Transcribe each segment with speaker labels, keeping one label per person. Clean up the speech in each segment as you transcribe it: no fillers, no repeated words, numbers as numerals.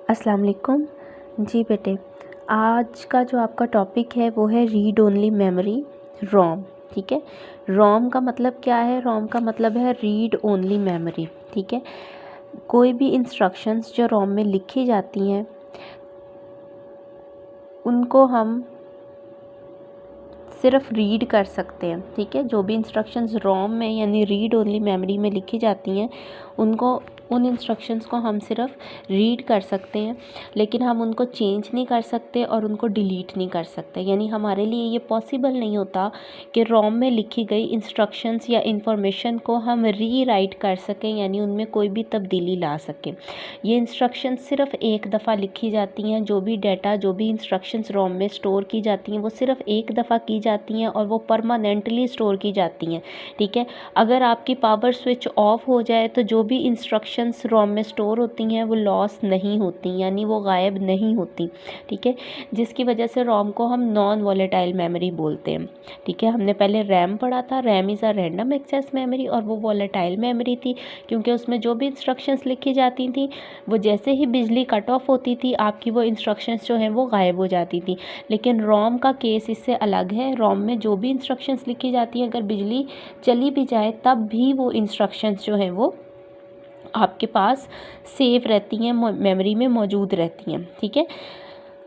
Speaker 1: अस्सलाम वालेकुम। जी बेटे, आज का जो आपका टॉपिक है वो है रीड ओनली मेमोरी, रोम। ठीक है, रोम का मतलब क्या है? रोम का मतलब है रीड ओनली मेमोरी। ठीक है, कोई भी इंस्ट्रक्शंस जो रोम में लिखी जाती हैं उनको हम सिर्फ रीड कर सकते हैं। ठीक है, जो भी इंस्ट्रक्शंस रोम में यानी रीड ओनली मेमोरी में लिखी जाती हैं उन इंस्ट्रक्शंस को हम सिर्फ रीड कर सकते हैं, लेकिन हम उनको चेंज नहीं कर सकते और उनको डिलीट नहीं कर सकते। यानी हमारे लिए ये पॉसिबल नहीं होता कि रोम में लिखी गई इंस्ट्रक्शंस या इंफॉर्मेशन को हम री राइट कर सकें, यानी उनमें कोई भी तब्दीली ला सकें। ये इंस्ट्रक्शंस सिर्फ एक दफ़ा लिखी जाती हैं। जो भी डाटा, जो भी इंस्ट्रक्शंस रोम में स्टोर की जाती हैं वो सिर्फ एक दफ़ा की जाती हैं और वो परमानेंटली स्टोर की जाती हैं। ठीक है, अगर आपकी पावर स्विच ऑफ हो जाए तो जो भी इंस्ट्रक्शंस रोम में स्टोर होती हैं वो लॉस नहीं होती, यानी वो गायब नहीं होती। ठीक है, जिसकी वजह से रोम को हम नॉन वॉलेटाइल मेमोरी बोलते हैं। ठीक है, हमने पहले रैम पढ़ा था। RAM is a random access memory और वो वॉलेटाइल मेमोरी थी क्योंकि उसमें जो भी इंस्ट्रक्शंस लिखी जाती थी वो जैसे ही बिजली कट ऑफ होती थी आपकी वो इंस्ट्रक्शंस जो हैं वो गायब हो जाती थी। लेकिन रोम का केस इससे अलग है। रोम में जो भी इंस्ट्रक्शंस लिखी जाती हैं अगर बिजली चली भी जाए तब भी वो इंस्ट्रक्शंस जो हैं वो आपके पास सेव रहती हैं, मेमोरी में मौजूद रहती हैं। ठीक है,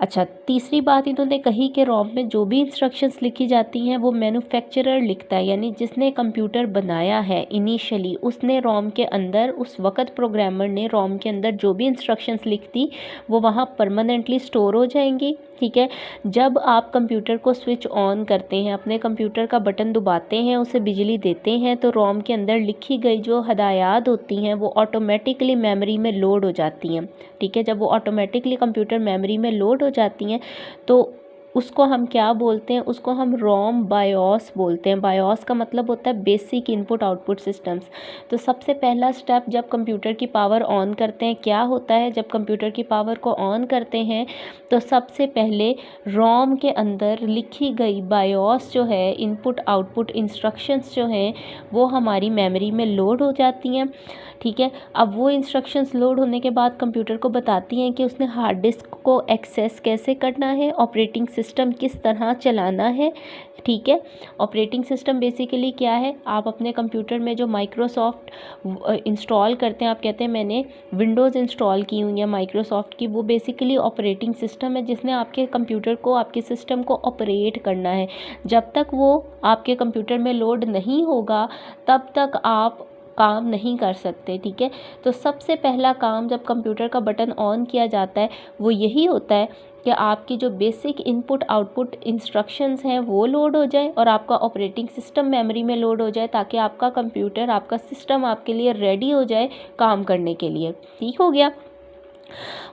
Speaker 1: अच्छा, तीसरी बात इन्होंने कही कि रोम में जो भी इंस्ट्रक्शंस लिखी जाती हैं वो मैन्युफैक्चरर लिखता है, यानी जिसने कंप्यूटर बनाया है इनिशियली उसने रोम के अंदर, उस वक़्त प्रोग्रामर ने रोम के अंदर जो भी इंस्ट्रक्शंस लिख दी वो वहाँ परमानेंटली स्टोर हो जाएंगी। ठीक है, जब आप कंप्यूटर को स्विच ऑन करते हैं, अपने कंप्यूटर का बटन दबाते हैं, उसे बिजली देते हैं तो रोम के अंदर लिखी गई जो हदायत होती हैं वो ऑटोमेटिकली मेमोरी में लोड हो जाती हैं। ठीक है, जब वो ऑटोमेटिकली कंप्यूटर मेमोरी में लोड हो जाती हैं तो उसको हम क्या बोलते हैं? उसको हम रोम बायोस बोलते हैं। बायोस का मतलब होता है बेसिक इनपुट आउटपुट सिस्टम्स। तो सबसे पहला स्टेप जब कंप्यूटर की पावर ऑन करते हैं क्या होता है? जब कंप्यूटर की पावर को ऑन करते हैं तो सबसे पहले रोम के अंदर लिखी गई बायोस जो है, इनपुट आउटपुट इंस्ट्रक्शंस जो हैं वो हमारी मेमोरी में लोड हो जाती हैं। ठीक है, अब वो इंस्ट्रक्शंस लोड होने के बाद कंप्यूटर को बताती हैं कि उसने हार्ड डिस्क को एक्सेस कैसे करना है, ऑपरेटिंग सिस्टम किस तरह चलाना है। ठीक है, ऑपरेटिंग सिस्टम बेसिकली क्या है? आप अपने कंप्यूटर में जो माइक्रोसॉफ्ट इंस्टॉल करते हैं, आप कहते हैं मैंने विंडोज़ इंस्टॉल की हुई है माइक्रोसॉफ्ट की, वो बेसिकली ऑपरेटिंग सिस्टम है जिसने आपके कंप्यूटर को, आपके सिस्टम को ऑपरेट करना है। जब तक वो आपके कंप्यूटर में लोड नहीं होगा तब तक आप काम नहीं कर सकते। ठीक है, तो सबसे पहला काम जब कंप्यूटर का बटन ऑन किया जाता है वो यही होता है कि आपकी जो बेसिक इनपुट आउटपुट इंस्ट्रक्शंस हैं वो लोड हो जाए और आपका ऑपरेटिंग सिस्टम मेमोरी में लोड हो जाए ताकि आपका कंप्यूटर, आपका सिस्टम आपके लिए रेडी हो जाए काम करने के लिए। ठीक हो गया।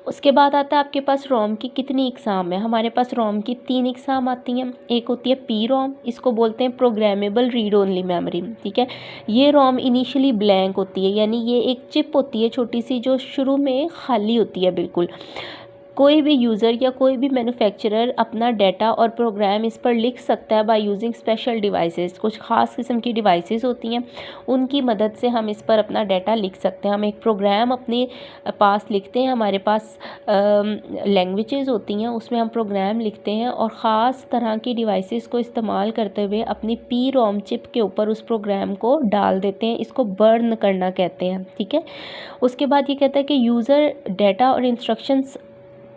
Speaker 1: उसके बाद आता है आपके पास रोम की कितनी इकसाम है? हमारे पास रोम की 3 इकसाम आती हैं। एक होती है पी रोम, इसको बोलते हैं प्रोग्रामेबल रीड ओनली मेमोरी। ठीक है, ये रोम इनिशियली ब्लैंक होती है, यानी ये एक चिप होती है छोटी सी जो शुरू में खाली होती है बिल्कुल। कोई भी यूज़र या कोई भी मैन्युफैक्चरर अपना डाटा और प्रोग्राम इस पर लिख सकता है बाय यूजिंग स्पेशल डिवाइसेस। कुछ ख़ास किस्म की डिवाइसेस होती हैं, उनकी मदद से हम इस पर अपना डाटा लिख सकते हैं। हम एक प्रोग्राम अपने पास लिखते हैं, हमारे पास लैंग्वेजेस होती हैं उसमें हम प्रोग्राम लिखते हैं और ख़ास तरह की डिवाइसेस को इस्तेमाल करते हुए अपनी पी रोम चिप के ऊपर उस प्रोग्राम को डाल देते हैं। इसको बर्न करना कहते हैं। ठीक है, उसके बाद ये कहता है कि यूज़र डाटा और इंस्ट्रक्शंस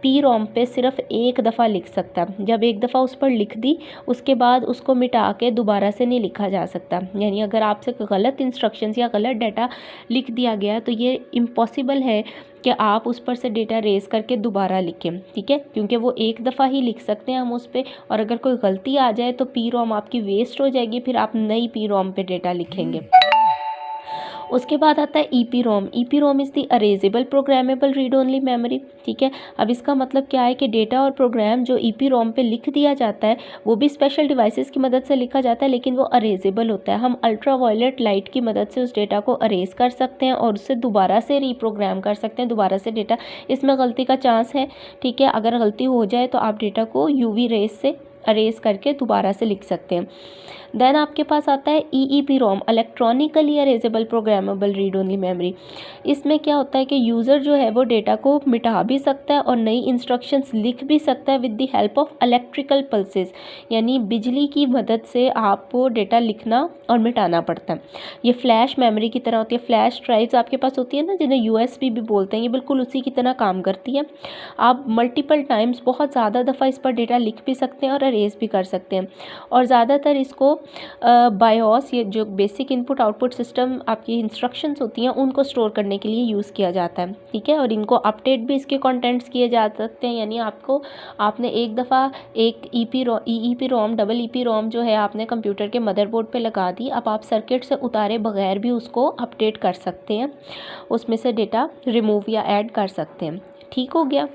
Speaker 1: पी रोम पे सिर्फ एक दफ़ा लिख सकता है। जब एक दफ़ा उस पर लिख दी उसके बाद उसको मिटा के दोबारा से नहीं लिखा जा सकता। यानी अगर आपसे गलत इंस्ट्रक्शंस या गलत डाटा लिख दिया गया तो ये इम्पॉसिबल है कि आप उस पर से डेटा रेज करके दोबारा लिखें। ठीक है, क्योंकि वो एक दफ़ा ही लिख सकते हैं हम उस पर, और अगर कोई गलती आ जाए तो पी रोम आपकी वेस्ट हो जाएगी, फिर आप नई पी रोम पे डेटा लिखेंगे। उसके बाद आता है EPROM. EPROM is the erasable programmable read only memory. ठीक है, अब इसका मतलब क्या है कि डेटा और प्रोग्राम जो ईपी रोम पे लिख दिया जाता है वो भी स्पेशल डिवाइसेस की मदद से लिखा जाता है, लेकिन वो अरेजेबल होता है। हम अल्ट्रा वायलेट लाइट की मदद से उस डेटा को अरेज कर सकते हैं और उससे दोबारा से रीप्रोग्राम कर सकते हैं, दोबारा से डेटा। इसमें गलती का चांस है। ठीक है, अगर गलती हो जाए तो आप डेटा को यूवी रेज से अरेज करके दोबारा से लिख सकते हैं। देन आपके पास आता है EEPROM, electronically erasable programmable read only memory. इसमें क्या होता है कि यूज़र जो है वो डेटा को मिटा भी सकता है और नई इंस्ट्रक्शंस लिख भी सकता है with the help of electrical pulses, यानी बिजली की मदद से आपको डेटा लिखना और मिटाना पड़ता है। ये फ्लैश मेमोरी की तरह होती है। फ्लैश ड्राइव्स आपके पास होती है ना, जिन्हें USB भी बोलते हैं, ये बिल्कुल उसी की तरह काम करती है। आप मल्टीपल टाइम्स बहुत ज़्यादा दफ़ा इस पर डेटा लिख भी सकते हैं और अरेज भी कर सकते हैं। और ज़्यादातर इसको बायोस, ये जो बेसिक इनपुट आउटपुट सिस्टम आपकी इंस्ट्रक्शंस होती हैं उनको स्टोर करने के लिए यूज़ किया जाता है, ठीक है। और इनको अपडेट भी इसके कंटेंट्स किए जा सकते हैं, यानी आपने एक दफ़ा एक EEPROM डबल EEPROM जो है आपने कंप्यूटर के मदरबोर्ड पे लगा दी, अब आप सर्किट से उतारे बगैर भी उसको अपडेट कर सकते हैं, उसमें से डेटा रिमूव या ऐड कर सकते हैं। ठीक हो गया।